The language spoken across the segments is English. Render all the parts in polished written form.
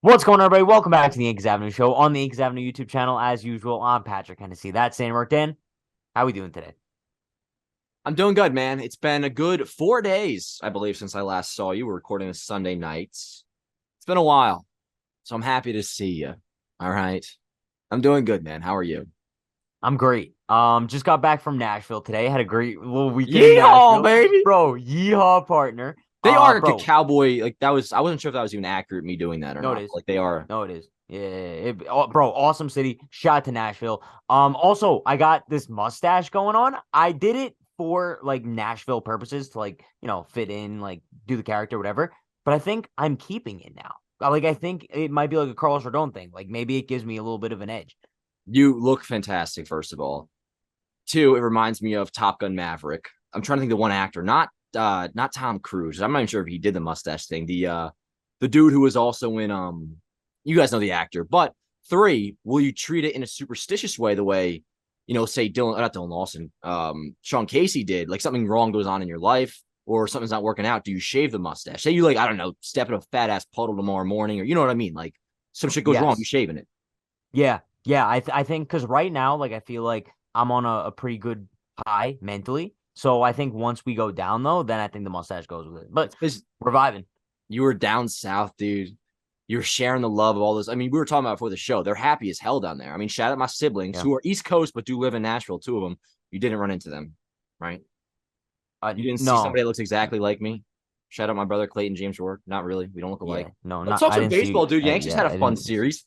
What's going on, everybody? Welcome back to the Yankees Avenue Show on the Yankees Avenue YouTube channel. As usual, I'm Patrick Hennessy. That's Sam Rourke. Dan, how we doing today? I'm doing good, man. It's been a good 4 days, I believe, since I last saw you. We're recording this Sunday nights. It's been a while, so I'm happy to see you. All right. I'm doing good, man. How are you? I'm great. Just got back from Nashville today. Had a great little weekend in Yeehaw, Nashville. baby. Bro, yeehaw, partner. They are like a Bro, cowboy. Like that was, I wasn't sure if that was even accurate, me doing that or no, it not. is. Like they are. No, it is. Yeah, bro, awesome city. Shout out to Nashville. Also, I got this mustache going on. I did it for like Nashville purposes to fit in, like do the character, whatever. But I think I'm keeping it now. Like, I think it might be like a Carlos Rodon thing. Like, maybe it gives me a little bit of an edge. You look fantastic, first of all. Two, it reminds me of Top Gun Maverick. I'm trying to think of the one actor, not Tom Cruise. I'm not even sure if he did the mustache thing. The dude who was also in you guys know the actor. But three, will you treat it in a superstitious way, the way, say not Dylan Lawson, Sean Casey did, like something wrong goes on in your life or something's not working out, do you shave the mustache? Say you, like, I don't know, step in a fat ass puddle tomorrow morning, or you know what I mean? Like some shit goes wrong, you Yes. shaving it. Yeah. Yeah. I think because right now, like, I feel like I'm on a pretty good high mentally. So I think once we go down, though, then I think the mustache goes with it. But Because we're vibing. you were down south, dude. You're sharing the love of all this. I mean, we were talking about before the show. They're happy as hell down there. I mean, shout out my siblings Yeah. who are East Coast but do live in Nashville. Two of them. You didn't run into them, right? You didn't see No. somebody that looks exactly like me. Shout out my brother Clayton James Rourke. Not really. We don't look Yeah. alike. No, Let's not, talk I some didn't baseball, see. dude. Yankees just Yeah. had a I fun didn't. series.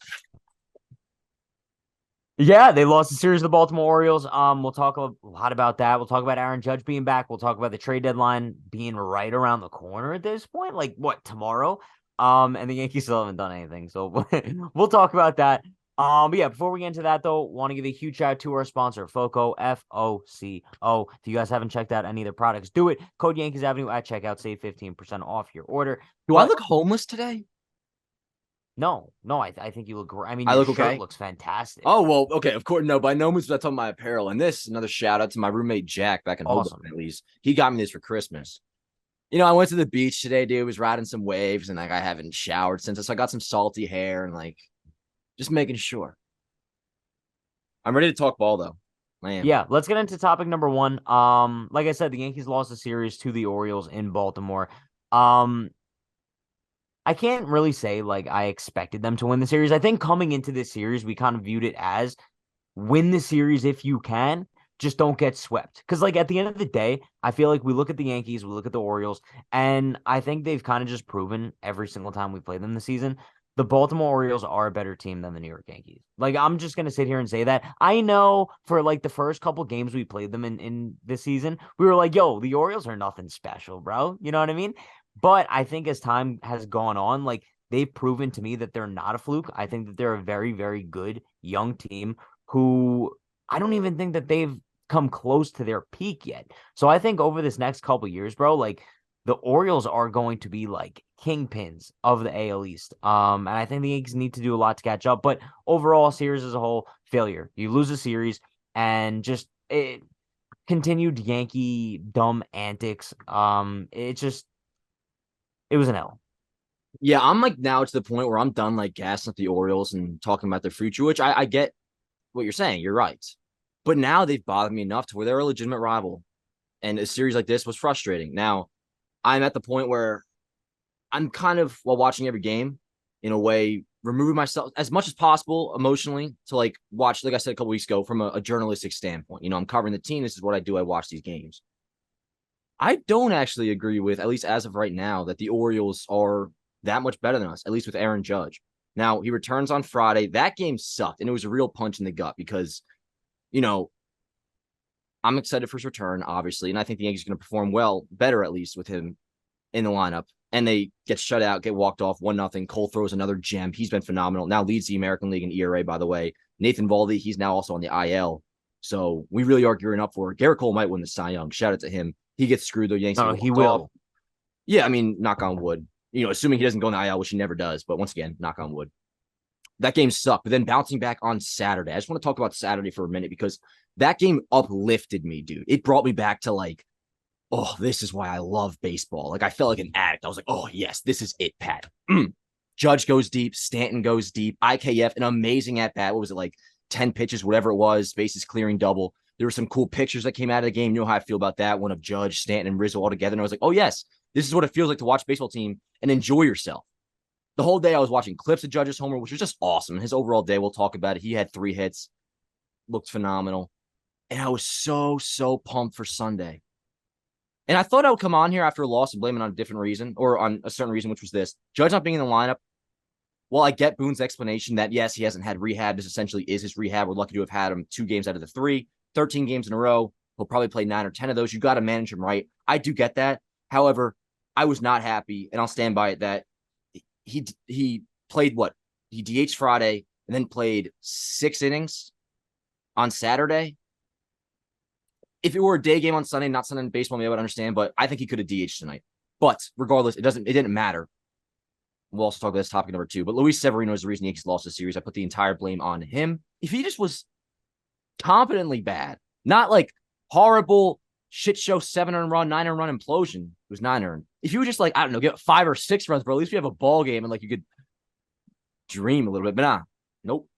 Yeah, they lost the series to the Baltimore Orioles. We'll talk a lot about that. We'll talk about Aaron Judge being back. We'll talk about the trade deadline being right around the corner at this point. Like, what, tomorrow? And the Yankees still haven't done anything. So we'll talk about that. But yeah, before we get into that though, want to give a huge shout out to our sponsor, FOCO, FOCO. If you guys haven't checked out any of their products, do it. Code Yankees Avenue at checkout, save 15% off your order. Do I But look homeless today? no, I think you look great. I mean, I your look shirt okay. looks fantastic. Oh well, okay. Of course, no. By no means was I talking about apparel. And this, another shout out to my roommate Jack back in Hoboken. Awesome. At least he got me this for Christmas. I went to the beach today, dude. Was riding some waves, and like I haven't showered since. So I got some salty hair and like just making sure. I'm ready to talk ball though. I am. Yeah, let's get into topic number one. Like I said, the Yankees lost the series to the Orioles in Baltimore. Um, I can't really say like I expected them to win the series. I think coming into this series, we kind of viewed it as win the series if you can, just don't get swept. Because like at the end of the day, I feel like we look at the Yankees, we look at the Orioles, and I think they've kind of just proven every single time we play them this season. The Baltimore Orioles are a better team than the New York Yankees. Like, I'm just gonna sit here and say that. I know for like the first couple games we played them in this season, we were like, yo, the Orioles are nothing special, bro. You know what I mean? But I think as time has gone on, like they've proven to me that they're not a fluke. I think that they're a very, very good young team who I don't even think that they've come close to their peak yet. So I think over this next couple years, bro, like the Orioles are going to be like kingpins of the AL East. And I think the Yankees need to do a lot to catch up. But overall, series as a whole, failure. You lose a series and just continued Yankee dumb antics. It was an L. Yeah, I'm like now to the point where I'm done like gassing up the Orioles and talking about their future, which I get what you're saying. You're right. But now they've bothered me enough to where they're a legitimate rival. And a series like this was frustrating. Now I'm at the point where I'm kind of, while watching every game, in a way, removing myself as much as possible emotionally to like watch, like I said a couple weeks ago, from a journalistic standpoint. I'm covering the team. This is what I do. I watch these games. I don't actually agree with, at least as of right now, that the Orioles are that much better than us, at least with Aaron Judge. Now, he returns on Friday. That game sucked, and it was a real punch in the gut because, you know, I'm excited for his return, obviously, and I think the Yankees are going to perform well, better at least with him in the lineup. And they get shut out, get walked off 1-0. Cole throws another gem. He's been phenomenal. Now leads the American League in ERA, by the way. Nathan Valdi, he's now also on the IL. So we really are gearing up for it. Garrett Cole might win the Cy Young. Shout out to him. He gets screwed, though. Yankees No, get he walked off. will. Yeah, I mean, knock on wood. Assuming he doesn't go in the IL, which he never does. But once again, knock on wood. That game sucked. But then bouncing back on Saturday. I just want to talk about Saturday for a minute because that game uplifted me, dude. It brought me back to like, oh, this is why I love baseball. Like I felt like an addict. I was like, oh yes, this is it, Pat. Judge goes deep, Stanton goes deep, IKF, an amazing at bat. What was it, like 10 pitches, whatever it was, bases clearing double. There were some cool pictures that came out of the game. You know how I feel about that. One of Judge, Stanton, and Rizzo all together. And I was like, oh, yes, this is what it feels like to watch a baseball team and enjoy yourself. The whole day I was watching clips of Judge's homer, which was just awesome. His overall day, we'll talk about it. He had 3 hits, looked phenomenal. And I was so pumped for Sunday. And I thought I would come on here after a loss and blame it on a different reason or on a certain reason, which was this. Judge not being in the lineup. Well, I get Boone's explanation that, yes, he hasn't had rehab. This essentially is his rehab. We're lucky to have had him 2 games out of the 3, 13 games in a row. He'll probably play 9 or 10 of those. You got to manage him right. I do get that. However, I was not happy, and I'll stand by it, that he played what? He DH'd Friday and then played 6 innings on Saturday. If it were a day game on Sunday, not Sunday in baseball, maybe I would understand, but I think he could have DH'd tonight. But regardless, it didn't matter. We'll also talk about this topic number 2. But Luis Severino is the reason the Yankees lost the series. I put the entire blame on him. If he just was competently bad, not like horrible shit show 7-earned run, 9-earned run implosion. It was 9-earned. If you were just like, I don't know, get 5 or 6 runs, bro, at least we have a ball game and like you could dream a little bit. But nah, nope.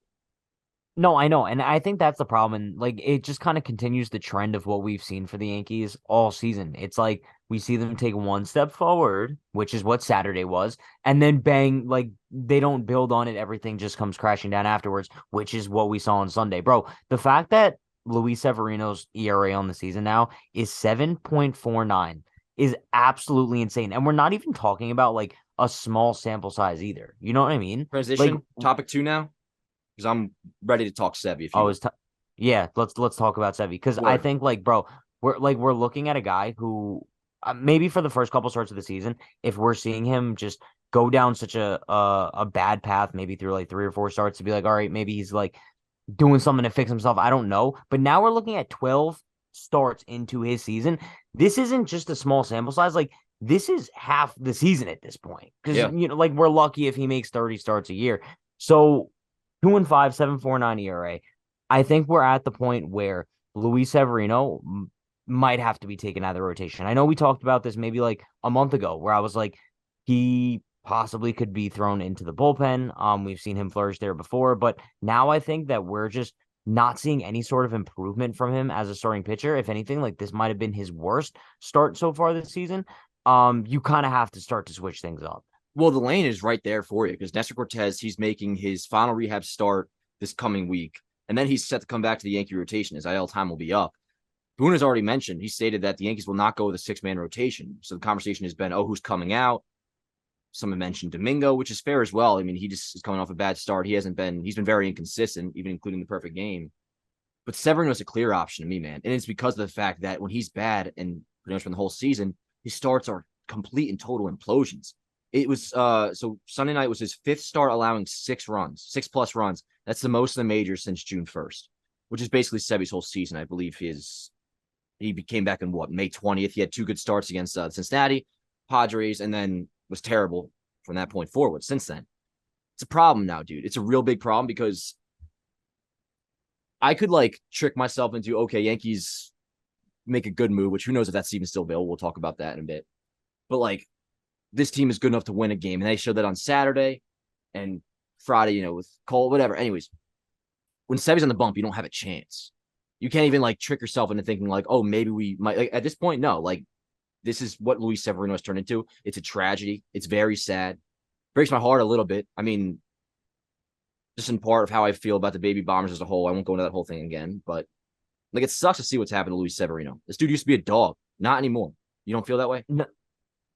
No, I know. And I think that's the problem. And like it just kind of continues the trend of what we've seen for the Yankees all season. It's like we see them take one step forward, which is what Saturday was, and then bang, like they don't build on it. Everything just comes crashing down afterwards, which is what we saw on Sunday. Bro, the fact that Luis Severino's ERA on the season now is 7.49 is absolutely insane. And we're not even talking about like a small sample size either. You know what I mean? Like Transition, topic 2 now, because I'm ready to talk Sevy if I you was, yeah. Let's talk about Sevy because I Word. think like, bro, we're looking at a guy who maybe for the first couple starts of the season, if we're seeing him just go down such a bad path, maybe through like 3 or 4 starts to be like, all right, maybe he's like doing something to fix himself. I don't know, but now we're looking at 12 starts into his season. This isn't just a small sample size. Like this is half the season at this point because Yeah. you know, like we're lucky if he makes 30 starts a year. So 2-5, 7.49 ERA. I think we're at the point where Luis Severino might have to be taken out of the rotation. I know we talked about this maybe like a month ago where I was like, he possibly could be thrown into the bullpen. We've seen him flourish there before, but now I think that we're just not seeing any sort of improvement from him as a starting pitcher. If anything, like this might have been his worst start so far this season. You kind of have to start to switch things up. Well, the lane is right there for you because Nestor Cortez, he's making his final rehab start this coming week. And then he's set to come back to the Yankee rotation. His IL time will be up. Boone has already mentioned, he stated that the Yankees will not go with a 6-man rotation. So the conversation has been, oh, who's coming out? Someone mentioned Domingo, which is fair as well. I mean, he just is coming off a bad start. He's been very inconsistent, even including the perfect game. But Severino is a clear option to me, man. And it's because of the fact that when he's bad and pretty much from the whole season, his starts are complete and total implosions. It was so Sunday night was his 5th start allowing 6 runs, 6+ runs. That's the most in the majors since June 1st, which is basically Sevy's whole season. I believe he came back in May 20th. He had 2 good starts against Cincinnati, Padres, and then was terrible from that point forward since then. It's a problem now, dude. It's a real big problem because I could like trick myself into, okay, Yankees make a good move, which who knows if that's even still available. We'll talk about that in a bit. But like, this team is good enough to win a game. And they showed that on Saturday and Friday, you know, with Cole, whatever. Anyways, when Sevy's on the bump, you don't have a chance. You can't even like trick yourself into thinking like, oh, maybe we might. Like, at this point, no. Like, this is what Luis Severino has turned into. It's a tragedy. It's very sad. Breaks my heart a little bit. I mean, just in part of how I feel about the baby bombers as a whole. I won't go into that whole thing again, but like, it sucks to see what's happened to Luis Severino. This dude used to be a dog. Not anymore. You don't feel that way?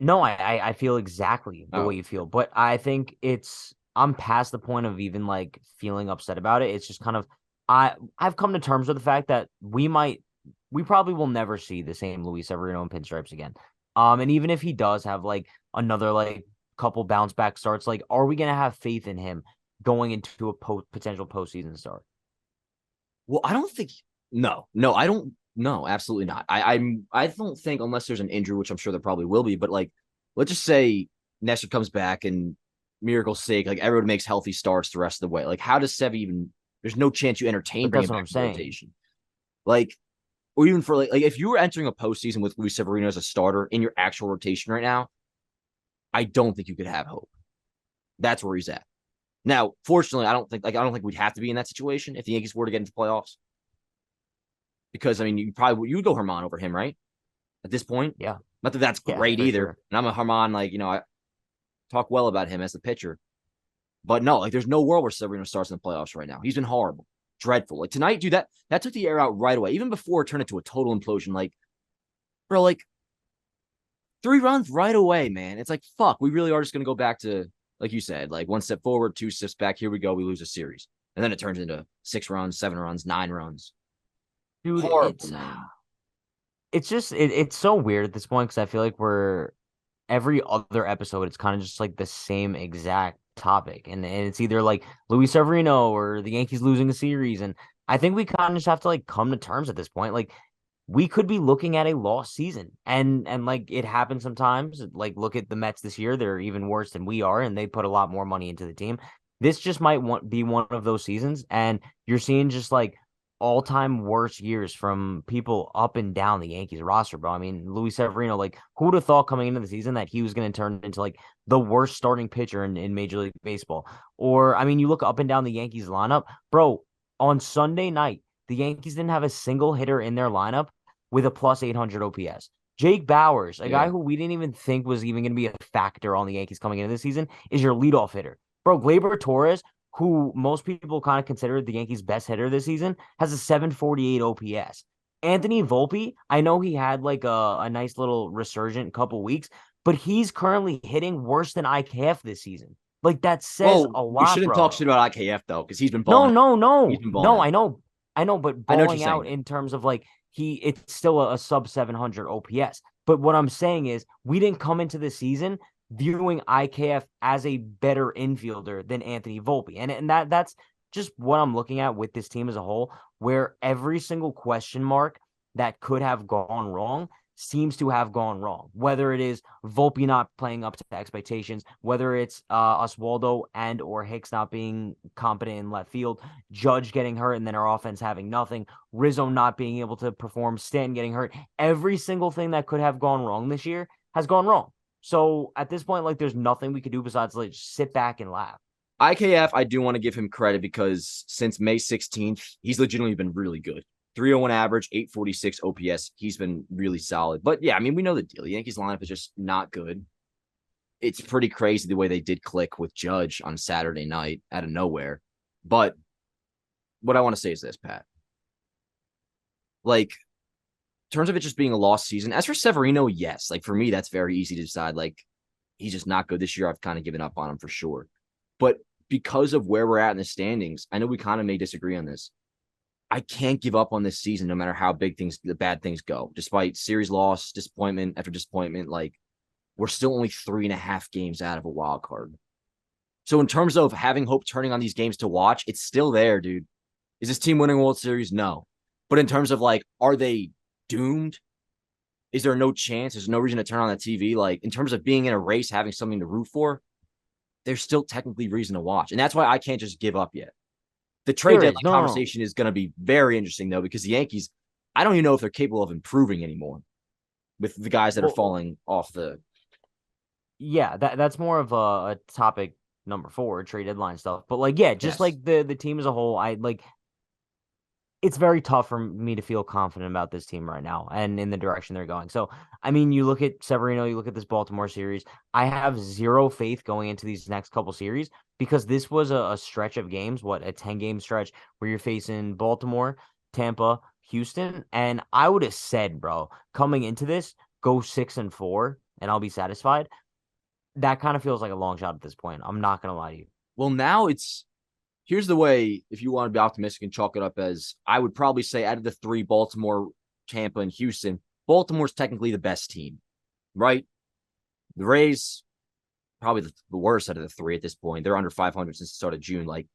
No, I feel exactly the way you feel, but I think I'm past the point of even like feeling upset about it. It's just kind of I've come to terms with the fact that we probably will never see the same Luis Severino in pinstripes again. And even if he does have like another like couple bounce back starts, like are we gonna have faith in him going into a potential postseason start? Well, I don't think I don't. No, absolutely not. I don't think unless there's an injury, which I'm sure there probably will be, but like, let's just say Nestor comes back and miracle's sake, like everyone makes healthy starts the rest of the way. Like, how does Sevy even? There's no chance you entertain But bringing that's what back I'm to saying. rotation. Like, or even for like if you were entering a postseason with Luis Severino as a starter in your actual rotation right now, I don't think you could have hope. That's where he's at. Now, fortunately, I don't think we'd have to be in that situation if the Yankees were to get into playoffs. Because I mean, you'd go Herman over him, right? At this point. Yeah. Not that that's Yeah, great for either. sure. And I'm a Herman, I talk well about him as the pitcher. But no, there's no world where Severino starts in the playoffs right now. He's been horrible, dreadful. Like tonight, dude, that took the air out right away. Even before it turned into a total implosion. Like, bro, 3 runs right away, man. It's like, fuck, we really are just gonna go back to, like you said, like 1 step forward, 2 steps back. Here we go. We lose a series. And then it turns into 6 runs, 7 runs, 9 runs. Dude, Horrible, man. it's just it's so weird at this point because I feel like we're every other episode, it's kind of just like the same exact topic. And it's either like Luis Severino or the Yankees losing a series. And I think we kind of just have to like come to terms at this point. Like we could be looking at a lost season. And like it happens sometimes. Like look at the Mets this year. They're even worse than we are, and they put a lot more money into the team. This just might be one of those seasons. And you're seeing just like all-time worst years from people up and down the Yankees roster, bro. I mean, Luis Severino, like, who would have thought coming into the season that he was going to turn into like the worst starting pitcher in Major League Baseball? Or, I mean, you look up and down the Yankees lineup, bro. On Sunday night, the Yankees didn't have a single hitter in their lineup with a plus 800 OPS. Jake Bowers, a guy Yeah. who we didn't even think was even going to be a factor on the Yankees coming into this season, is your leadoff hitter. Bro, Gleyber Torres, who most people kind of consider the Yankees' best hitter this season, has a 748 OPS. Anthony Volpe, I know he had like a nice little resurgent couple weeks, but he's currently hitting worse than IKF this season. Like that says Well, a we lot, shouldn't talk bro. shit about IKF though, because he's been No, balling out. no, He's no, been balling no. out. I know, but I know what you're balling saying out though. in terms of like it's still a sub 700 OPS. But what I'm saying is, we didn't come into the season viewing IKF as a better infielder than Anthony Volpe, and that's just what I'm looking at with this team as a whole, where every single question mark that could have gone wrong seems to have gone wrong. Whether it is Volpe not playing up to expectations, whether it's Oswaldo and or Hicks not being competent in left field, Judge getting hurt and then our offense having nothing, Rizzo not being able to perform, Stanton getting hurt. Every single thing that could have gone wrong this year has gone wrong. So at this point, like there's nothing we could do besides like just sit back and laugh. IKF, I do want to give him credit because since May 16th, he's legitimately been really good. 301 average, 846 OPS. He's been really solid. But yeah, I mean, we know the deal. The Yankees lineup is just not good. It's pretty crazy the way they did click with Judge on Saturday night out of nowhere. But what I want to say is this, Pat. Like, in terms of it just being a lost season, as for Severino, yes. Like, for me, that's very easy to decide. Like, he's just not good this year. I've kind of given up on him for sure. But because of where we're at in the standings, I know we kind of may disagree on this. I can't give up on this season no matter how the bad things go. Despite series loss, disappointment after disappointment, like we're still only 3.5 games out of a wild card. So in terms of having hope turning on these games to watch, it's still there, dude. Is this team winning World Series? No. But in terms of like, are they doomed? Is there no chance? There's no reason to turn on the TV. Like in terms of being in a race, having something to root for, there's still technically reason to watch. And that's why I can't just give up yet. The trade There deadline is no. conversation is going to be very interesting, though, because the Yankees, I don't even know if they're capable of improving anymore with the guys that are Well, falling off the. yeah, that's more of a topic number 4, trade deadline stuff. But like, yeah, just Yes. like the team as a whole, I like it's very tough for me to feel confident about this team right now and in the direction they're going. So, I mean, you look at Severino, you look at this Baltimore series. I have zero faith going into these next couple series because this was a stretch of games, what, a 10-game stretch where you're facing Baltimore, Tampa, Houston. And I would have said, bro, coming into this, go 6-4 and I'll be satisfied. That kind of feels like a long shot at this point. I'm not going to lie to you. Well, now here's the way, if you want to be optimistic and chalk it up as I would probably say out of the 3, Baltimore, Tampa, and Houston, Baltimore's technically the best team, right? The Rays, probably the worst out of the 3 at this point. They're under 500 since the start of June. Like,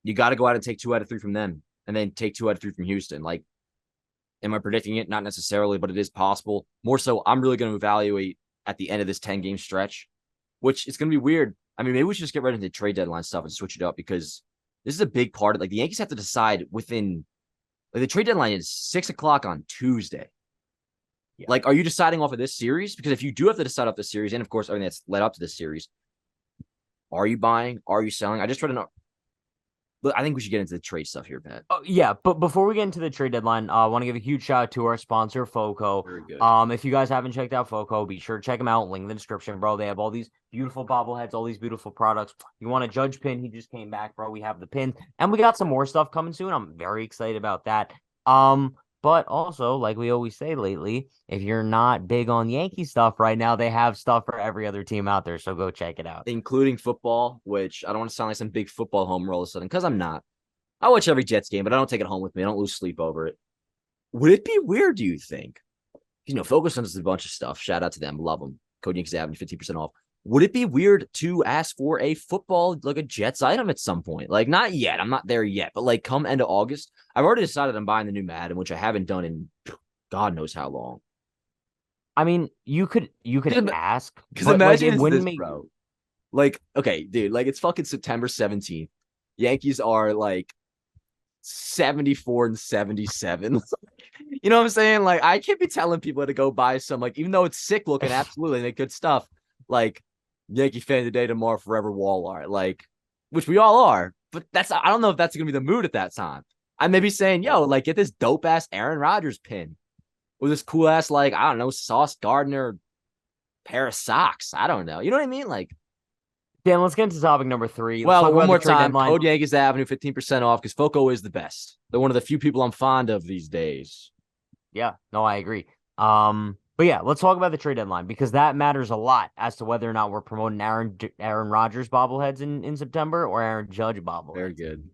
you got to go out and take 2 out of 3 from them and then take 2 out of 3 from Houston. Like, am I predicting it? Not necessarily, but it is possible. More so, I'm really going to evaluate at the end of this 10-game stretch, which is going to be weird. I mean, maybe we should just get right into trade deadline stuff and switch it up because this is a big part of like the Yankees have to decide within like the trade deadline is 6 o'clock on Tuesday. Yeah. Like, are you deciding off of this series? Because if you do have to decide off this series, and of course everything that's led up to this series, Are you buying? Are you selling? I just read an. Look, I think we should get into the trade stuff here, Pat. Oh, yeah, but before we get into the trade deadline, I want to give a huge shout out to our sponsor, FOCO. Very good. If you guys haven't checked out FOCO, be sure to check them out. Link in the description, bro. They have all these beautiful bobbleheads, all these beautiful products. You want a Judge pin? He just came back, bro. We have the pin, and we got some more stuff coming soon. I'm very excited about that. But also, like we always say lately, if you're not big on Yankee stuff right now, they have stuff for every other team out there. So go check it out. Including football, which I don't want to sound like some big football homer all of a sudden, because I'm not. I watch every Jets game, but I don't take it home with me. I don't lose sleep over it. Would it be weird, do you think? Focus on a bunch of stuff. Shout out to them. Love them. Code Yankees Avenue, 15% off. Would it be weird to ask for a football, like a Jets item at some point? Like, not yet. I'm not there yet. But, like, come end of August, I've already decided I'm buying the new Madden, which I haven't done in God knows how long. I mean, you could ask, Because but like imagine it it's wouldn't this, make. bro. Like, okay, dude, like, it's fucking September 17th. Yankees are, like, 74 and 77. You know what I'm saying? Like, I can't be telling people to go buy some, like, even though it's sick looking, absolutely, make good stuff. Like, Yankee fan today, tomorrow, forever wall art, like, which we all are. But I don't know if that's gonna be the mood at that time. I may be saying, yo, like, get this dope ass Aaron Rodgers pin or this cool ass, like, I don't know, Sauce Gardner pair of socks. I don't know. You know what I mean? Like, Dan, let's get into topic number 3. Let's well, talk one about the more trade time, deadline. code Yankees Avenue, 15% off, because Foco is the best. They're one of the few people I'm fond of these days. Yeah, no, I agree. But yeah, let's talk about the trade deadline because that matters a lot as to whether or not we're promoting Aaron Rodgers bobbleheads in September or Aaron Judge Very bobbleheads. good.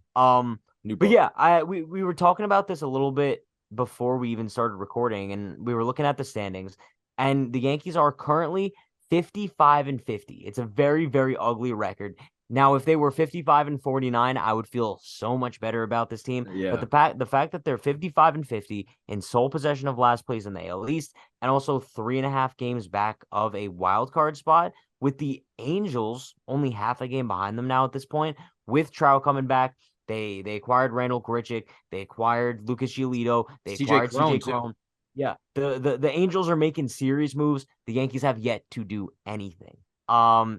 New But book. yeah, we were talking about this a little bit before we even started recording, and we were looking at the standings, and the Yankees are currently 55 and 50. It's a very, very ugly record. Now, if they were 55 and 49, I would feel so much better about this team. But Yeah. the fact that they're 55 and 50 in sole possession of last place in the AL East, and also 3.5 games back of a wild card spot, with the Angels only half a game behind them now at this point, with Trout coming back. They acquired Randall Grichuk. They acquired Lucas Giolito. They CJ acquired CJ Cron, too. Cron. Yeah, the Angels are making serious moves. The Yankees have yet to do anything.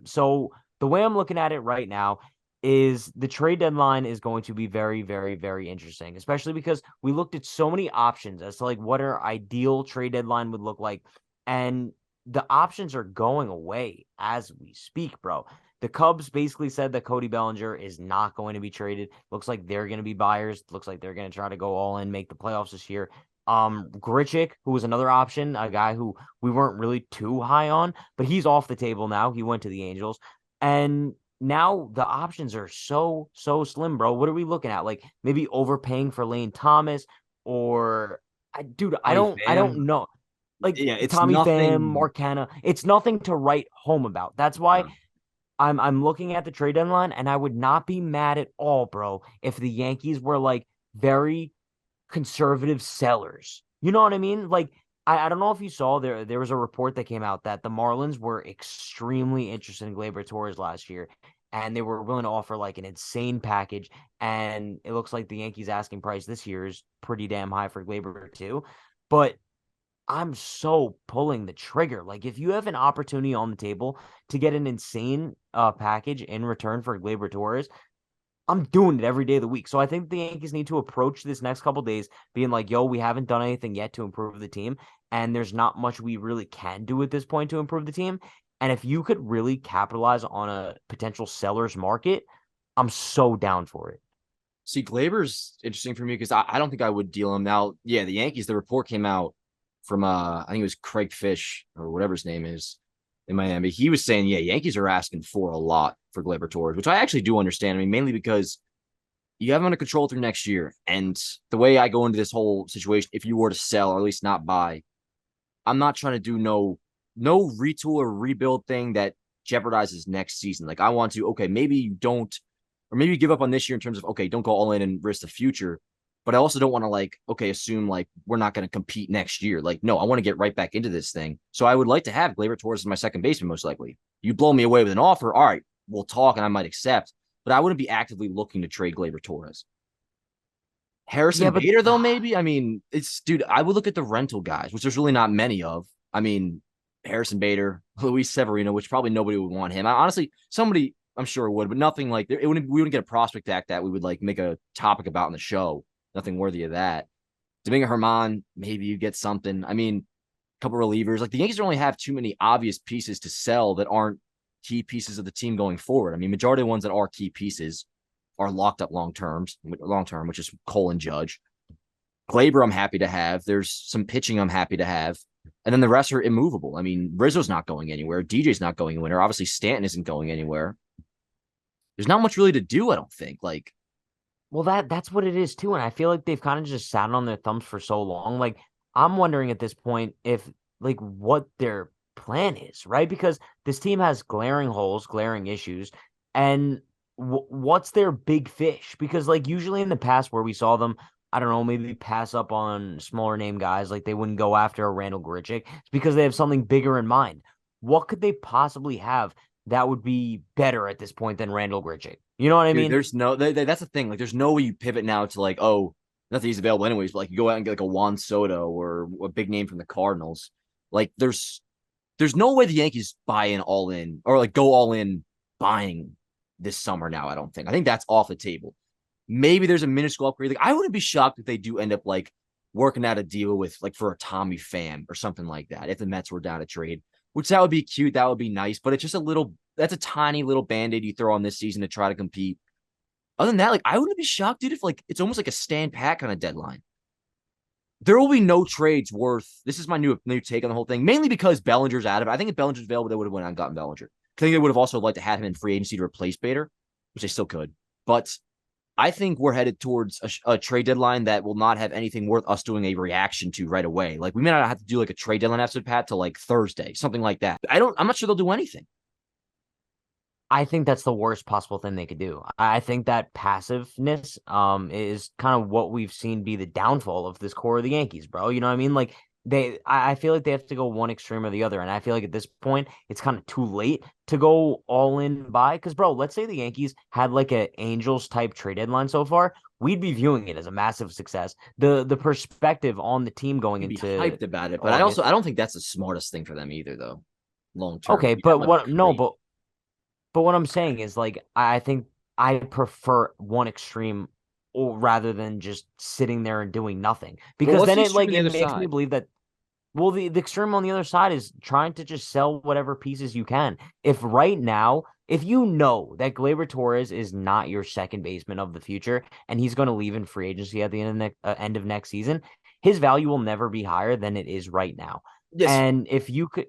So the way I'm looking at it right now is the trade deadline is going to be very, very, very interesting, especially because we looked at so many options as to like what our ideal trade deadline would look like. And the options are going away as we speak, bro. The Cubs basically said that Cody Bellinger is not going to be traded. Looks like they're going to be buyers. Looks like they're going to try to go all in, make the playoffs this year. Grichuk, who was another option, a guy who we weren't really too high on, but he's off the table now. He went to the Angels. And now the options are so slim, bro. What are we looking at? Like maybe overpaying for Lane Thomas or dude, I Tommy don't Pham. know. Like Yeah, it's Tommy Pham, nothing. Marcana. It's nothing to write home about. That's why I'm looking at the trade deadline and I would not be mad at all, bro, if the Yankees were like very conservative sellers. You know what I mean? Like I don't know if you saw there was a report that came out that the Marlins were extremely interested in Gleyber Torres last year, and they were willing to offer like an insane package. And it looks like the Yankees asking price this year is pretty damn high for Gleyber too. But I'm so pulling the trigger. Like if you have an opportunity on the table to get an insane package in return for Gleyber Torres, I'm doing it every day of the week. So I think the Yankees need to approach this next couple days being like, yo, we haven't done anything yet to improve the team. And there's not much we really can do at this point to improve the team. And if you could really capitalize on a potential seller's market, I'm so down for it. See, Glaber's interesting for me because I don't think I would deal him now. Yeah, the Yankees. The report came out from I think it was Craig Fish or whatever his name is in Miami. He was saying, yeah, Yankees are asking for a lot for Gleyber Torres, which I actually do understand. I mean, mainly because you have him under control through next year, and the way I go into this whole situation, if you were to sell or at least not buy, I'm not trying to do no retool or rebuild thing that jeopardizes next season. Like I want to, okay, maybe you don't, or maybe you give up on this year in terms of okay, don't go all in and risk the future. But I also don't want to like, okay, assume like we're not going to compete next year. Like, no, I want to get right back into this thing. So I would like to have Gleyber Torres as my second baseman, most likely. You blow me away with an offer, all right, we'll talk and I might accept. But I wouldn't be actively looking to trade Gleyber Torres. Yeah, Harrison but Bader, though, maybe. I mean, it's dude. I would look at the rental guys, which there's really not many of. I mean, Harrison Bader, Luis Severino, which probably nobody would want him. I, honestly, somebody I'm sure it would, but nothing like it wouldn't. We wouldn't get a prospect act that we would like make a topic about in the show. Nothing worthy of that. Domingo Herman, maybe you get something. I mean, a couple relievers. Like the Yankees don't really have too many obvious pieces to sell that aren't key pieces of the team going forward. I mean, majority of the ones that are key pieces are locked up long term, which is Cole and Judge. Glaber, I'm happy to have. There's some pitching I'm happy to have. And then the rest are immovable. I mean, Rizzo's not going anywhere. DJ's not going anywhere. Obviously, Stanton isn't going anywhere. There's not much really to do, I don't think. Like, Well, that's what it is too, and I feel like they've kind of just sat on their thumbs for so long. Like I'm wondering at this point if like what their plan is, right? Because this team has glaring holes, glaring issues, and what's their big fish? Because like usually in the past where we saw them, I don't know, maybe pass up on smaller name guys, like they wouldn't go after a Randall Grichuk. It's because they have something bigger in mind. What could they possibly have that would be better at this point than Randall Grichuk? You know what I dude, mean? there's no that's the thing. Like, there's no way you pivot now to like, oh, not that he's available anyways, but like you go out and get like a Juan Soto or a big name from the Cardinals. Like, there's no way the Yankees buy in all in or like go all in buying this summer now. I don't think. I think that's off the table. Maybe there's a minuscule upgrade. Like, I wouldn't be shocked if they do end up like working out a deal with like for a Tommy Pham or something like that. If the Mets were down to trade, which that would be cute, that would be nice. But it's just a little. That's a tiny little band-aid you throw on this season to try to compete. Other than that, like I wouldn't be shocked, dude, if like it's almost like a stand pat kind of deadline. There will be no trades worth. This is my new take on the whole thing, mainly because Bellinger's out of it. I think if Bellinger's available, they would have went out and gotten Bellinger. I think they would have also liked to have him in free agency to replace Bader, which they still could. But I think we're headed towards a trade deadline that will not have anything worth us doing a reaction to right away. Like we may not have to do like a trade deadline episode, Pat, till like Thursday, something like that. I'm not sure they'll do anything. I think that's the worst possible thing they could do. I think that passiveness is kind of what we've seen be the downfall of this core of the Yankees, bro. You know what I mean? Like I feel like they have to go one extreme or the other. And I feel like at this point, it's kind of too late to go all in by. Because, bro, let's say the Yankees had like an Angels type trade deadline so far, we'd be viewing it as a massive success. The perspective on the team going You'd be into hyped about it, but August. I don't think that's the smartest thing for them either, though. Long term, Okay, be that but much what no, great. but what I'm saying is like I think I prefer one extreme or rather than just sitting there and doing nothing. Well, Because what's then the it extreme like on the it other makes me side? believe that well the extreme on the other side is trying to just sell whatever pieces you can. If right now, if you know that Gleyber Torres is not your second baseman of the future and he's going to leave in free agency at the end of next season, his value will never be higher than it is right now. Yes, And if you could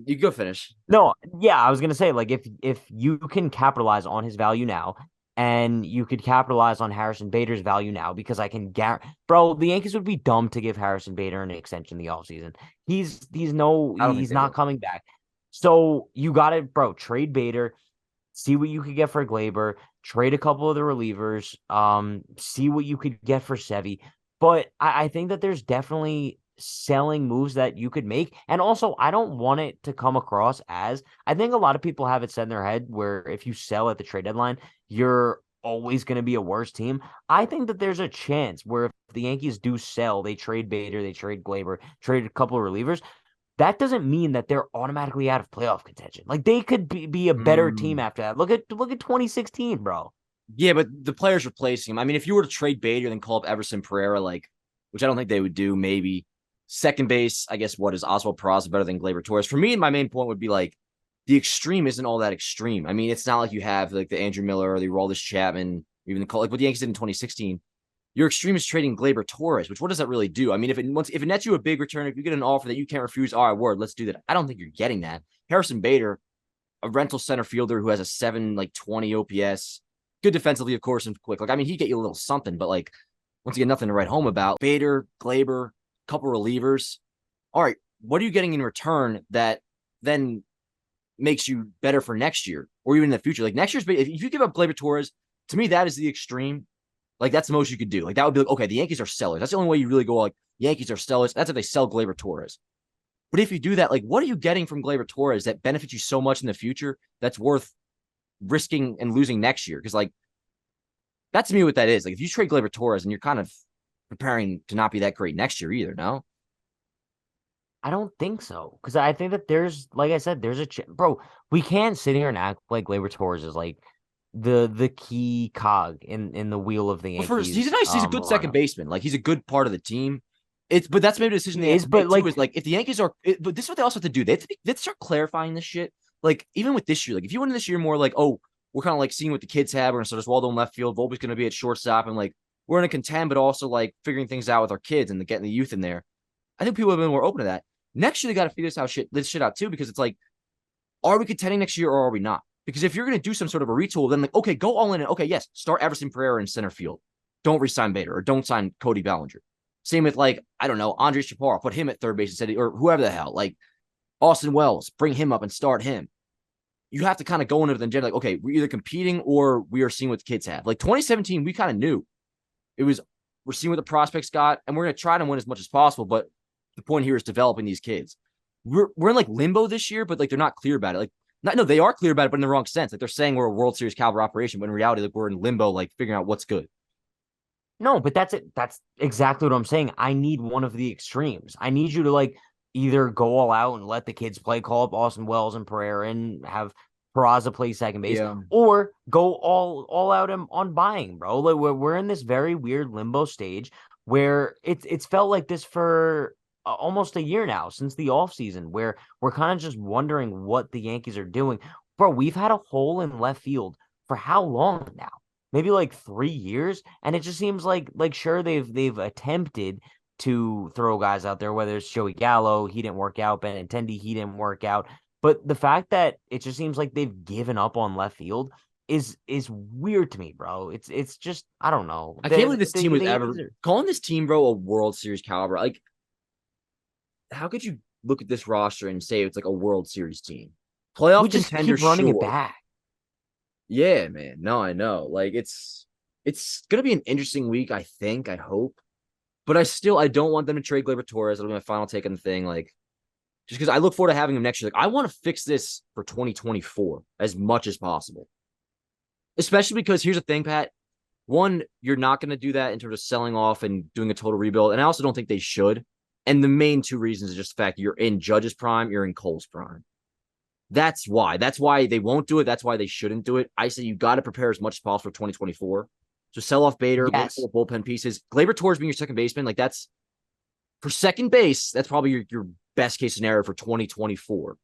you go finish. No, yeah, I was gonna say like if you can capitalize on his value now, and you could capitalize on Harrison Bader's value now, because I can guarantee, bro, the Yankees would be dumb to give Harrison Bader an extension in the offseason. I don't think He's they not will. coming back. So you got to, bro, trade Bader, see what you could get for Glaber, trade a couple of the relievers, see what you could get for Sevy. But I think that there's definitely selling moves that you could make. And also, I don't want it to come across as I think a lot of people have it set in their head where if you sell at the trade deadline, you're always going to be a worse team. I think that there's a chance where if the Yankees do sell, they trade Bader, they trade Glaber, trade a couple of relievers. That doesn't mean that they're automatically out of playoff contention. Like they could be a better team Mm, after that. Look at 2016, bro. yeah, but the players replacing him. I mean, if you were to trade Bader and call up Everson Pereira, like, which I don't think they would do, maybe second base. I guess what is Oswald Peraza better than Gleyber Torres? For me, my main point would be like the extreme isn't all that extreme. I mean, it's not like you have like the Andrew Miller or the Aroldis Chapman, even the like what the Yankees did in 2016. Your extreme is trading Gleyber Torres, which what does that really do? I mean, if it nets you a big return, if you get an offer that you can't refuse, all right, word, let's do that. I don't think you're getting that. Harrison Bader, a rental center fielder who has a 7 20 OPS, good defensively, of course, and quick. Like, I mean, he'd get you a little something, but like once again, nothing to write home about. Bader, Glaber, couple relievers. All right, what are you getting in return that then makes you better for next year or even in the future? Like next year's, if you give up Gleyber Torres, to me, that is the extreme. Like that's the most you could do. Like that would be like, okay, the Yankees are sellers. That's the only way you really go like Yankees are sellers. That's if they sell Gleyber Torres. But if you do that, like what are you getting from Gleyber Torres that benefits you so much in the future that's worth risking and losing next year? Because like that's to me what that is. Like if you trade Gleyber Torres and you're kind of preparing to not be that great next year either, no? I don't think so because I think that there's, like I said, there's bro. We can't sit here and act like Gleyber Torres is like the key cog in the wheel of the Well, first, Yankees he's a good second lineup. baseman. Like he's a good part of the team. But that's maybe a decision He they have is, to but make too. like Is like if the Yankees are, but this is what they also have to do. They have to start clarifying this shit. Like even with this year, like if you went in this year more like, oh, we're kind of like seeing what the kids have. We're gonna start Oswaldo in left field. Volpe's gonna be at shortstop, and like we're gonna contend, but also like figuring things out with our kids and getting the youth in there. I think people have been more open to that. Next year they got to figure this shit out too, because it's like, are we contending next year or are we not? Because if you're going to do some sort of a retool, then like, okay, go all in. And okay, yes, start Everson Pereira in center field. Don't resign Bader or don't sign Cody Bellinger. Same with like, I don't know, Andre Chaparro, put him at third base instead of, or whoever the hell, like Austin Wells, bring him up and start him. You have to kind of go into the agenda like, okay, we're either competing or we are seeing what the kids have. Like 2017, we kind of knew it was, we're seeing what the prospects got and we're going to try to win as much as possible. But the point here is developing these kids. We're in like limbo this year, but like they're not clear about it. Like, not, no, they are clear about it, but in the wrong sense. Like they're saying we're a World Series caliber operation, but in reality, like we're in limbo, like figuring out what's good. no, but that's it. That's exactly what I'm saying. I need one of the extremes. I need you to like either go all out and let the kids play, call up Austin Wells and Pereira and have Peraza play second base, Yeah. or go all out on buying, bro. Like we're in this very weird limbo stage where it's felt like this for almost a year now since the offseason, where we're kind of just wondering what the Yankees are doing. Bro, we've had a hole in left field for how long now? Maybe like 3 years, and it just seems like sure they've attempted to throw guys out there, whether it's Joey Gallo, he didn't work out, Benintendi, he didn't work out. But the fact that it just seems like they've given up on left field is weird to me, bro. It's just I don't know. I can't believe this team was The ever Yankees are, calling this team, bro, a World Series caliber. Like, how could you look at this roster and say it's like a World Series team? we Playoff just contender, keep running it sure. back. Yeah, man. No, I know. Like it's gonna be an interesting week, I think, I hope. But I don't want them to trade Gleyber Torres. That'll be my final take on the thing. Like, just because I look forward to having him next year. Like, I want to fix this for 2024 as much as possible. Especially because here's the thing, Pat. One, you're not going to do that in terms of selling off and doing a total rebuild. And I also don't think they should. And the main two reasons is just the fact you're in Judge's prime, you're in Cole's prime. That's why. That's why they won't do it. That's why they shouldn't do it. I say you got to prepare as much as possible for 2024. So sell off Bader, maybe Yes. sell bullpen pieces. Gleyber Torres being your second baseman, like that's for second base, that's probably your best case scenario for 2024.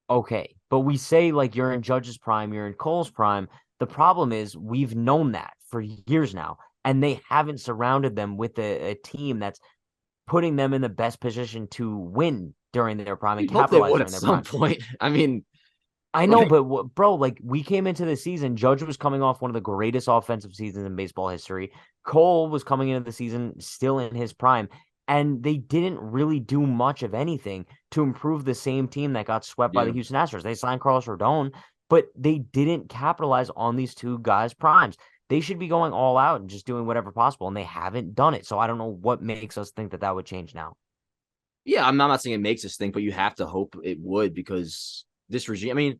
Okay, but we say like you're in Judge's prime, you're in Cole's prime. The problem is we've known that for years now, and they haven't surrounded them with a team that's putting them in the best position to win during their prime and You hope they capitalize would at during their some prime. point. I mean, I know, like, but bro, like we came into the season, Judge was coming off one of the greatest offensive seasons in baseball history. Cole was coming into the season still in his prime, and they didn't really do much of anything to improve the same team that got swept by the yeah. Houston Astros. They signed Carlos Rodon, but they didn't capitalize on these two guys' primes. They should be going all out and just doing whatever possible, and they haven't done it. So I don't know what makes us think that that would change now. Yeah, I'm not saying it makes us think, but you have to hope it would because this regime, I mean,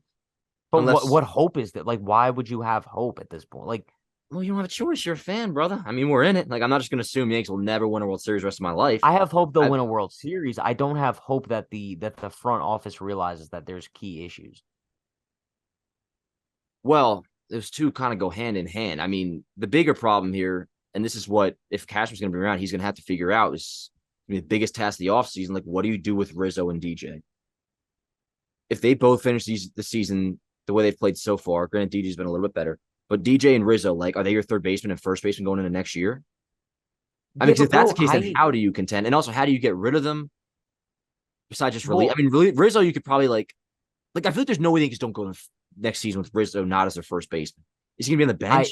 But unless, what hope is that? Like, why would you have hope at this point? Like, well, you don't have a choice. You're a fan, brother. I mean, we're in it. Like, I'm not just going to assume Yankees will never win a World Series the rest of my life. I have hope they'll I, win a World Series. I don't have hope that the front office realizes that there's key issues. well, those two kind of go hand in hand. I mean, the bigger problem here, and this is what, if Cashman's going to be around, he's going to have to figure out is the biggest task of the offseason. Like, what do you do with Rizzo and DJ? If they both finish the season the way they've played so far, granted, DJ's been a little bit better, but DJ and Rizzo, like, are they your third baseman and first baseman going into next year? I mean, Yeah, because but if that's the bro, case, then how do you contend? And also, how do you get rid of them besides just release? I well, mean, really, Rizzo, you could probably like I feel like there's no way they just don't go next season with Rizzo not as their first baseman. Is he gonna be on the I bench?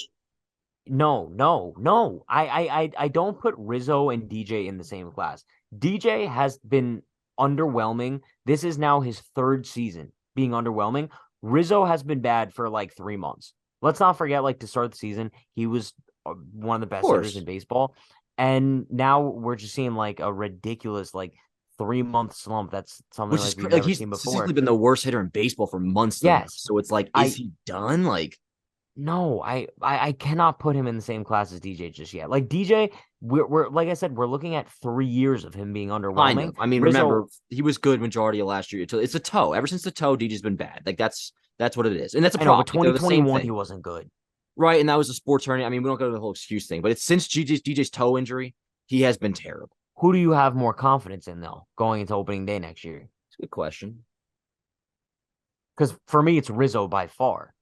no. I don't put Rizzo and DJ in the same class. DJ has been underwhelming. This is now his third season being underwhelming. Rizzo has been bad for like 3 months. Let's not forget, like to start the season, he was one of the Of best hitters in course. baseball, and now we're just seeing like a ridiculous like 3 month slump. That's something Which is like we've like never he's seen statistically before. been the worst hitter in baseball for months though now. Yes, So it's like, is I he done? Like, No, I cannot put him in the same class as DJ just yet. Like DJ, we're like I said, we're looking at 3 years of him being Kind underwhelming. of. I mean, Rizzo, remember he was good majority of last year. It's a toe. Ever since the toe, DJ's been bad. Like that's what it is, and that's a I know, problem. but Like, they're the same 2021 he thing, wasn't good. right? And that was a sports hernia. I mean, we don't go to the whole excuse thing, but it's since DJ's toe injury, he has been terrible. Who do you have more confidence in though, going into opening day next year? It's a good question. Because for me, it's Rizzo by far.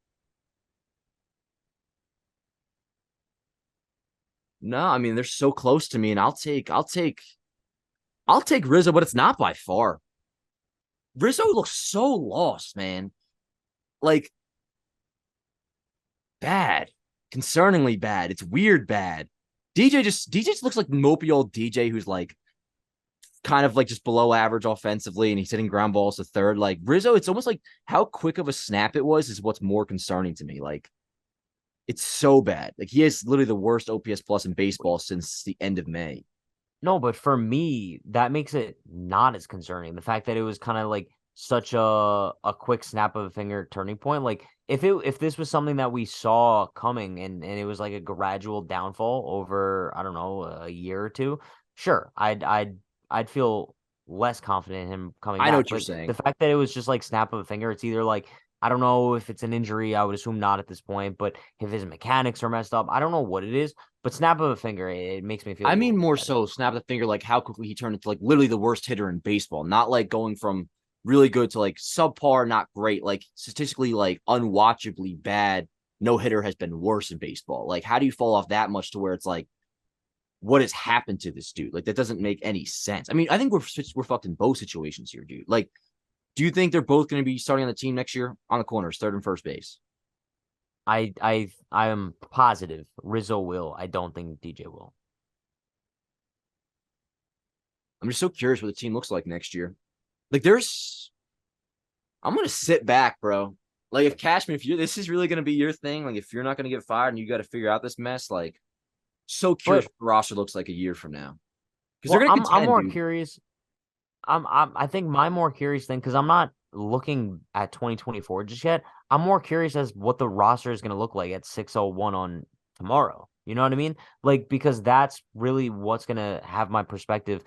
No, I mean they're so close to me, and I'll take Rizzo, but it's not by far. Rizzo looks so lost, man. Like bad, concerningly bad. It's weird bad. DJ just looks like mopey old DJ who's like kind of like just below average offensively, and he's hitting ground balls to third. Like Rizzo, it's almost like how quick of a snap it was is what's more concerning to me. Like it's so bad. Like he has literally the worst OPS plus in baseball since the end of May. No, but for me, that makes it not as concerning. The fact that it was kind of like such a quick snap of a finger turning point. Like if this was something that we saw coming and it was like a gradual downfall over, I don't know, a year or two, sure, I'd feel less confident in him coming I know back. what you're But the saying. fact that it was just like snap of a finger, it's either like I don't know if it's an injury, I would assume not at this point, but if his mechanics are messed up, I don't know what it is. But snap of a finger, it makes me feel a I little mean bit more better. so snap the finger, like how quickly he turned into like literally the worst hitter in baseball. Not like going from really good to like subpar, not great, like statistically like unwatchably bad. No hitter has been worse in baseball. Like, how do you fall off that much to where it's like, what has happened to this dude? Like, that doesn't make any sense. I mean, I think we're fucked in both situations here, dude. Like, do you think they're both going to be starting on the team next year on the corners, third and first base? I am positive Rizzo will. I don't think DJ will. I'm just so curious what the team looks like next year. Like, there's I'm gonna sit back, bro. Like if Cashman, if you this is really gonna be your thing, like if you're not gonna get fired and you got to figure out this mess, like so curious But what the roster looks like a year from now because they're well, gonna I'm contend, more dude. curious. I think my more curious thing because I'm not looking at 2024 just yet. I'm more curious as what the roster is going to look like at 6:01 on tomorrow. You know what I mean? Like because that's really what's going to have my perspective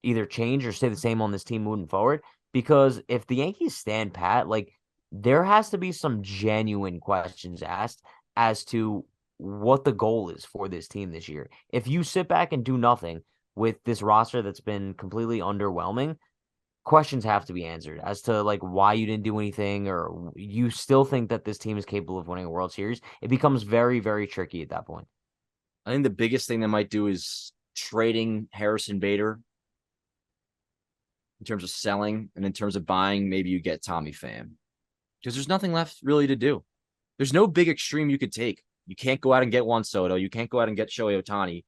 either change or stay the same on this team moving forward. Because if the Yankees stand pat, like there has to be some genuine questions asked as to what the goal is for this team this year. If you sit back and do nothing with this roster that's been completely underwhelming, questions have to be answered as to like why you didn't do anything or you still think that this team is capable of winning a World Series. It becomes very, very tricky at that point. I think the biggest thing they might do is trading Harrison Bader in terms of selling, and in terms of buying, maybe you get Tommy Pham because there's nothing left really to do. There's no big extreme you could take. You can't go out and get Juan Soto. You can't go out and get Shohei Ohtani.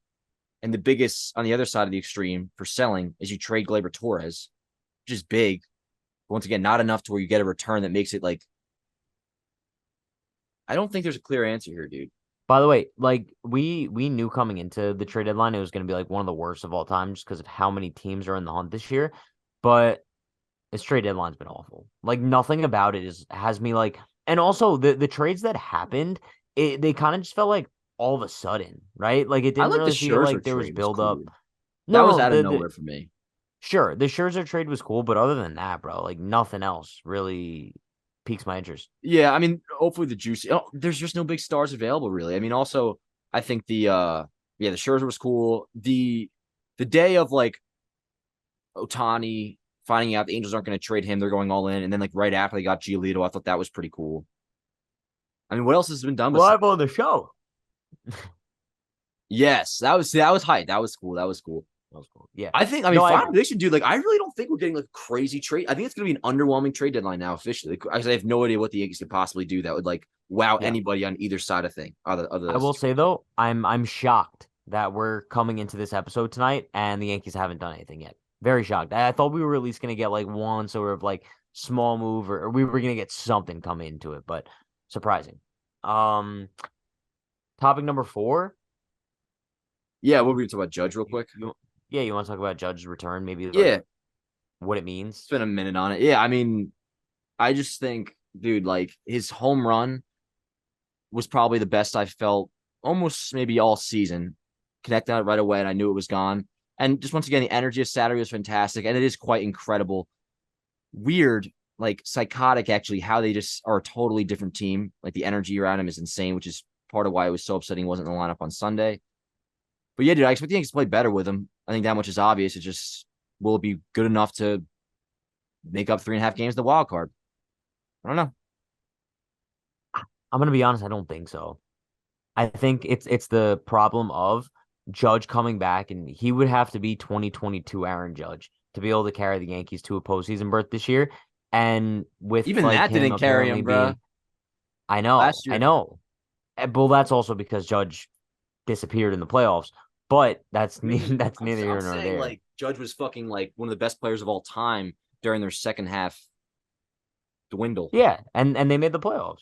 And the biggest on the other side of the extreme for selling is you trade Gleyber Torres, which is big. But once again, not enough to where you get a return that makes it like I don't think there's a clear answer here, dude. By the way, like we knew coming into the trade deadline it was going to be like one of the worst of all time just because of how many teams are in the hunt this year. But this trade deadline's been awful. Like nothing about it is has me like, and also the trades that happened, they kind of just felt like all of a sudden, right? Like it I didn't like the really feel Scherzer like there was trade was build up. cool. That No, was no, out of the nowhere for me. sure the Scherzer trade was cool, but other than that, bro, like nothing else really piques my interest. Yeah, I mean, hopefully the juicy. Oh, there's just no big stars available, really. I mean, also, I think the Scherzer was cool. The day of like Otani finding out the Angels aren't going to trade him, they're going all in, and then like right after they got Giolito, I thought that was pretty cool. I mean, what else has been done besides? Live on the show. Yes, that was hype. That was cool. That was cool. That was cool. Yeah. I think. I mean, No, I finally they should do like. I really don't think we're getting like a crazy trade. I think it's going to be an underwhelming trade deadline now officially. Like, I have no idea what the Yankees could possibly do that would like wow yeah. anybody on either side of thing. Other I will say though, I'm shocked that we're coming into this episode tonight and the Yankees haven't done anything yet. Very shocked. I thought we were at least gonna get like one sort of like small move or we were gonna get something coming into it, but surprising. Um, topic number four. Yeah, what were we talking about Judge real quick? Yeah, you want to talk about Judge's return, maybe like Yeah, what it means? spent a minute on it. Yeah, I mean, I just think, dude, like his home run was probably the best I felt almost maybe all season. Connected on it right away, and I knew it was gone. And just once again, the energy of Saturday was fantastic, and it is quite incredible. Weird, like psychotic, actually, how they just are a totally different team. Like the energy around him is insane, which is part of why it was so upsetting he wasn't in the lineup on Sunday. But yeah, dude, I expect the Yankees to play better with him. I think that much is obvious. It's just will it be good enough to make up 3.5 games the wild card? I don't know. I'm gonna be honest, I don't think so. I think it's the problem of Judge coming back, and he would have to be 2022 Aaron Judge to be able to carry the Yankees to a postseason berth this year. And with Even like that him didn't carry apparently him, bro. being, I Last know. year. Well, that's also because Judge disappeared in the playoffs. But that's I mean, that's neither I'm here nor saying there. like Judge was fucking like one of the best players of all time during their second half dwindle. Yeah, and they made the playoffs.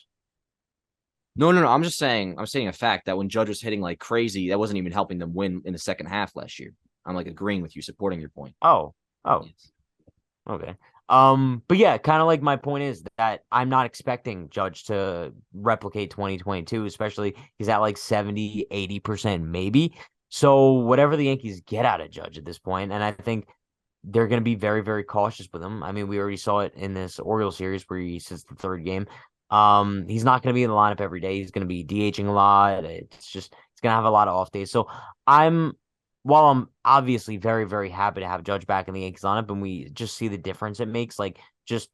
No. I'm saying a fact that when Judge was hitting like crazy, that wasn't even helping them win in the second half last year. I'm like agreeing with you, supporting your point. Oh, oh, Yes. okay. But yeah, kind of like my point is that I'm not expecting Judge to replicate 2022, especially he's at like 70, 80% maybe. So whatever the Yankees get out of Judge at this point, and I think they're going to be very, very cautious with him. I mean, we already saw it in this Orioles series where he sits the third game. He's not going to be in the lineup every day. He's going to be DHing a lot. It's just he's going to have a lot of off days. So I'm while I'm obviously very, very happy to have Judge back in the Yankees lineup, and we just see the difference it makes, like just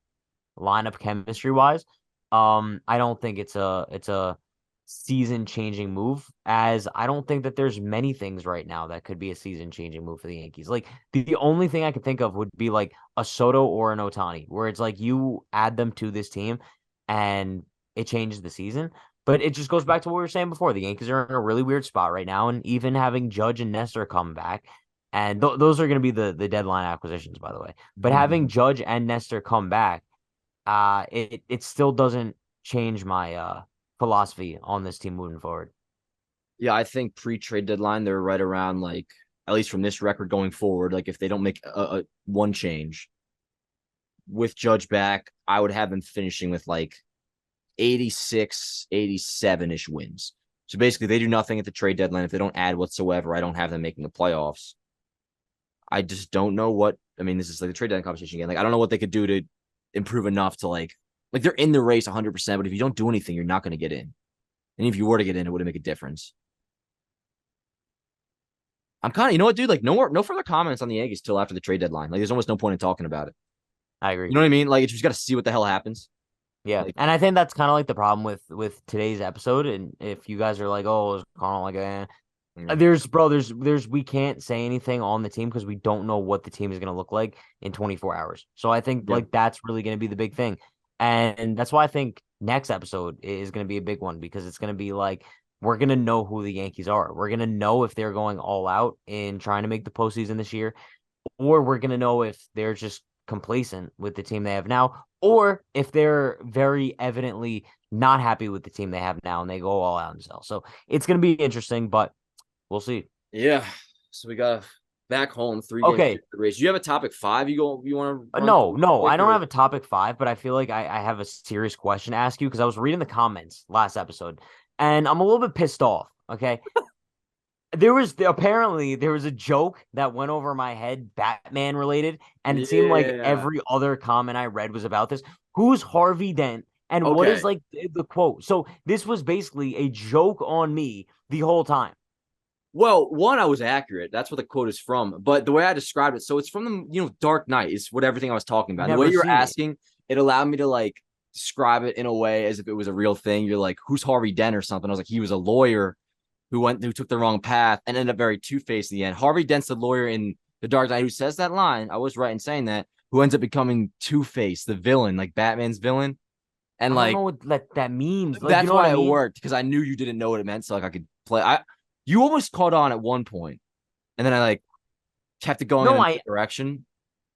lineup chemistry wise. I don't think it's a season changing move, as I don't think that there's many things right now that could be a season changing move for the Yankees. Like the only thing I could think of would be like a Soto or an Otani, where it's like you add them to this team and it changes the season. But it just goes back to what we were saying before. The Yankees are in a really weird spot right now, and even having Judge and Nestor come back, and those are going to be the deadline acquisitions, by the way. But having Judge and Nestor come back, it still doesn't change my philosophy on this team moving forward. Yeah, I think pre-trade deadline they're right around like at least from this record going forward. Like if they don't make a one change with Judge back, I would have them finishing with like 86, 87-ish wins. So basically, they do nothing at the trade deadline. If they don't add whatsoever, I don't have them making the playoffs. I just don't know what. I mean, this is like the trade deadline conversation again. Like, I don't know what they could do to improve enough to like they're in the race 100%. But if you don't do anything, you're not going to get in. And if you were to get in, it wouldn't make a difference. I'm kind of, you know what, dude? Like, no further comments on the Yankees till after the trade deadline. Like, there's almost no point in talking about it. I agree. You know what I mean? Like, you just got to see what the hell happens. Yeah, Like, and I think that's kind of like the problem with today's episode. And if you guys are like, oh, it's kind of like there's we can't say anything on the team because we don't know what the team is going to look like in 24 hours. So I think yeah, like that's really going to be the big thing, and that's why I think next episode is going to be a big one because it's going to be like we're going to know who the Yankees are. We're going to know if they're going all out in trying to make the postseason this year, or we're going to know if they're just complacent with the team they have now, or if they're very evidently not happy with the team they have now and they go all out and sell. So it's going to be interesting, but we'll see. yeah. So we got back home 3 games Okay. race. Do you have a topic five you want to run No, through no, quick I don't or have a topic five, but I feel like I have a serious question to ask you because I was reading the comments last episode and I'm a little bit pissed off. Okay. There was a joke that went over my head, Batman related, and it seemed like yeah. every other comment I read was about this. Who's Harvey Dent? And what is Okay. like the quote? So this was basically a joke on me the whole time. Well, one, I was accurate. That's what the quote is from. But the way I described it, so it's from the Dark Knight is what everything I was talking about. And the way Never you were seen it. asking, it allowed me to like describe it in a way as if it was a real thing. You're like, who's Harvey Dent or something? I was like, he was a lawyer who took the wrong path and ended up very two-faced in the end. Harvey Dent's the lawyer in The Dark Knight who says that line. I was right in saying that, who ends up becoming Two-Face, the villain, like Batman's villain. And I don't like know what that means. Like, you that's know what why I it mean? worked, because I knew you didn't know what it meant, so like I could play. You almost caught on at one point, and then I like kept it going in No, another direction.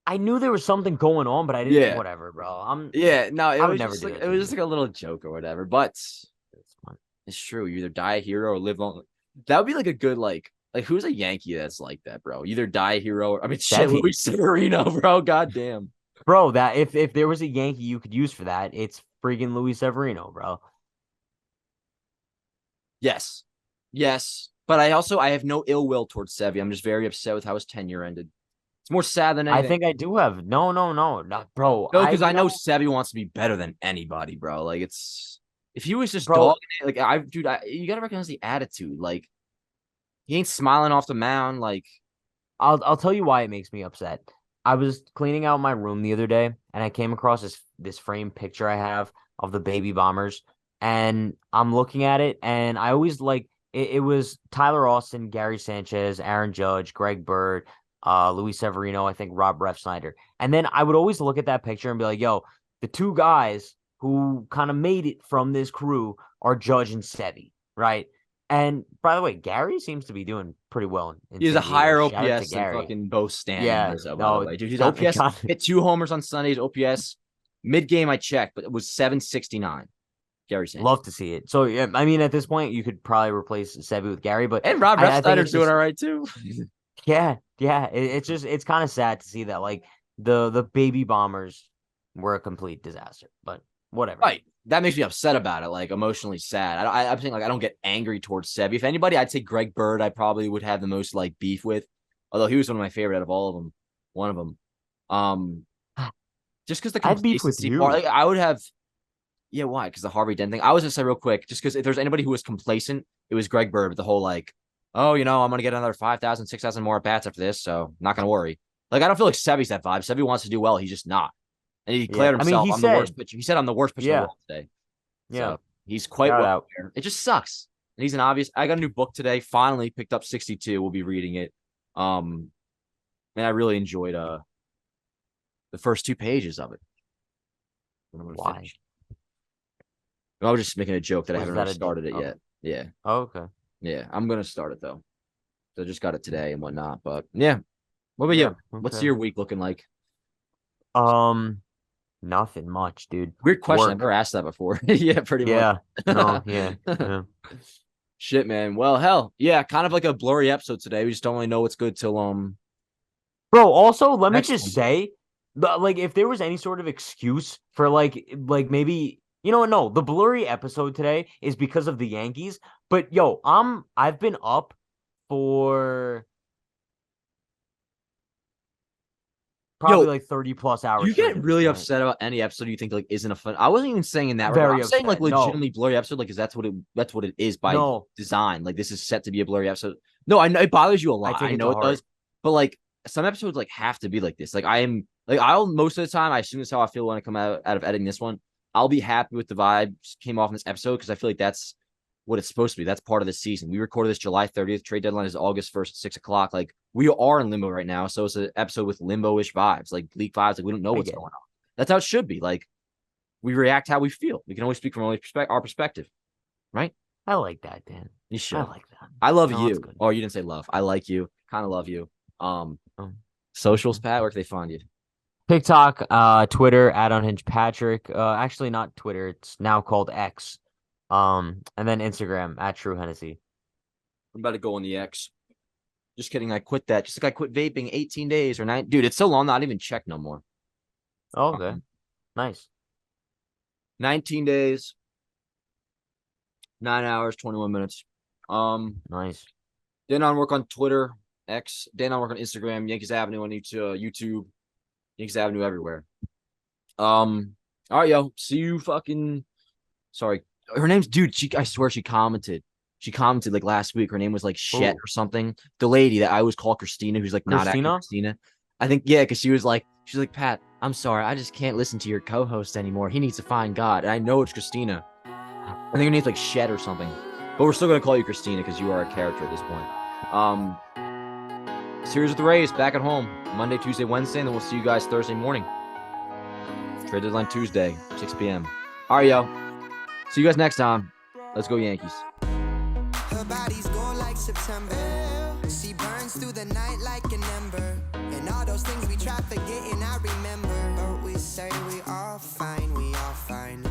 I knew there was something going on, but I didn't. Yeah. Whatever, bro. Yeah. No, I would never do it that to was just you. like a little joke or whatever. But It's fine. it's true. You either die a hero or live long. That would be like a good like who's a Yankee that's like that, bro? You either die a hero or I mean shit, Sevy. Luis Severino, bro. God damn. Bro, that if there was a Yankee you could use for that, it's freaking Luis Severino, bro. Yes. Yes. But I have no ill will towards Sevy. I'm just very upset with how his tenure ended. It's more sad than I anything. think I do have no, bro. No, because I know Sevy wants to be better than anybody, bro. Like it's if he was just Bro, dogging it, like you gotta recognize the attitude. Like he ain't smiling off the mound. Like I'll tell you why it makes me upset. I was cleaning out my room the other day and I came across this framed picture I have of the baby bombers and I'm looking at it and I always like it was Tyler Austin, Gary Sanchez, Aaron Judge, Greg Bird, Luis Severino, I think Rob Refsnyder. And then I would always look at that picture and be like, yo, the two guys who kind of made it from this crew are Judge and Sevy, right? And by the way, Gary seems to be doing pretty well in he has a San Diego. higher Shout out to OPS than Gary. fucking Bo Stanton Yeah, does, by the no, way. Dude, his it OPS got hit 2 homers on Sundays. OPS mid game I checked, but it was 769. Gary Sanchez. love to see it. So yeah, I mean, at this point, you could probably replace Sebi with Gary, but And Rob I think Refsnyder's it's doing just all right too. yeah. It's kind of sad to see that like the baby bombers were a complete disaster, but whatever. Right. That makes me upset about it, like emotionally sad. I'm saying like I don't get angry towards Sevy. If anybody, I'd say Greg Bird. I probably would have the most like beef with, although he was one of my favorite out of all of them. One of them. Just because the I had beef with complacency you. part, like, I would have. Yeah, why? Because the Harvey Dent thing. I was gonna say real quick, just because if there's anybody who was complacent, it was Greg Bird with the whole like, oh, I'm gonna get another 5,000, 6,000 more at bats after this, so not gonna worry. Like I don't feel like Sevy's that vibe. Sevy wants to do well, he's just not. And he Yeah, declared I mean, himself, I'm the worst pitcher. He said I'm the worst pitcher in the yeah, world today. yeah. So he's quite Shout well out. aware. It just sucks. And he's an obvious. I got a new book today. Finally picked up 62. We'll be reading it. And I really enjoyed the first 2 pages of it. Why? I was just making a joke that I Was haven't that really started it oh. yet. Yeah. Oh, okay. Yeah. I'm gonna start it though. So I just got it today and whatnot. But yeah. What about Yeah, you? What's okay. your week looking like? Nothing much, dude. Weird question. I've Work. never asked that before. Yeah, pretty much. Yeah. No, yeah. Yeah. Shit, man. Well, hell, yeah, kind of like a blurry episode today. We just don't really know what's good till Bro, also, let me next just one. say, like, if there was any sort of excuse for like maybe no, the blurry episode today is because of the Yankees. But yo, I've been up for probably Yo, like 30 plus hours you straight get at this really point. upset about any episode you think like isn't a fun. I wasn't even saying in that regard. Very I'm saying like upset. No, legitimately blurry episode, like, because that's what it is by no, design. Like this is set to be a blurry episode. No, I know it bothers you a I lot. take I it to know it heart. does, but like some episodes like have to be like this. Like I am like I'll most of the time I assume that's how I feel when I come out of editing this one. I'll be happy with the vibe came off in this episode because I feel like that's what it's supposed to be. That's part of the season. We recorded this July 30th. Trade deadline is August 1st at 6 o'clock. Like we are in limbo right now. So it's an episode with limbo-ish vibes, like leak vibes. Like we don't know what's going on. That's how it should be. Like we react how we feel. We can always speak from our perspective, right? I like that, Dan. You should. I like that. I love No, that's you. good. Oh, you didn't say love. I like you. Kind of love you. Um, Socials, Pat. Where can they find you? TikTok, Twitter at Unhinged Patrick. Actually not Twitter. It's now called X. And then Instagram at True Hennessy. I'm about to go on the X. Just kidding. I quit that. Just like I quit vaping 18 days or 9. Dude, it's so long. Not even check no more. Oh, okay. Nice. 19 days, 9 hours, 21 minutes. Nice. Dan on work on Twitter, X. Dan on work on Instagram, Yankees Avenue on YouTube, Yankees Avenue everywhere. All right, yo. See you fucking. Sorry. Her name's dude. I swear she commented. She commented like last week. Her name was like Shet or something. The lady that I always call Christina, who's like not actually Christina. I think, yeah, because she's like, Pat, I'm sorry. I just can't listen to your co-host anymore. He needs to find God. And I know it's Christina. I think her name's like Shet or something. But we're still going to call you Christina because you are a character at this point. Series with the Rays back at home Monday, Tuesday, Wednesday, and then we'll see you guys Thursday morning. Trade deadline Tuesday, 6 p.m. All right, yo. See you guys next time. Let's go, Yankees. Her body's going like September. She burns through the night like an ember. And all those things we try forgetting, I remember. But we say we all fine, we all fine.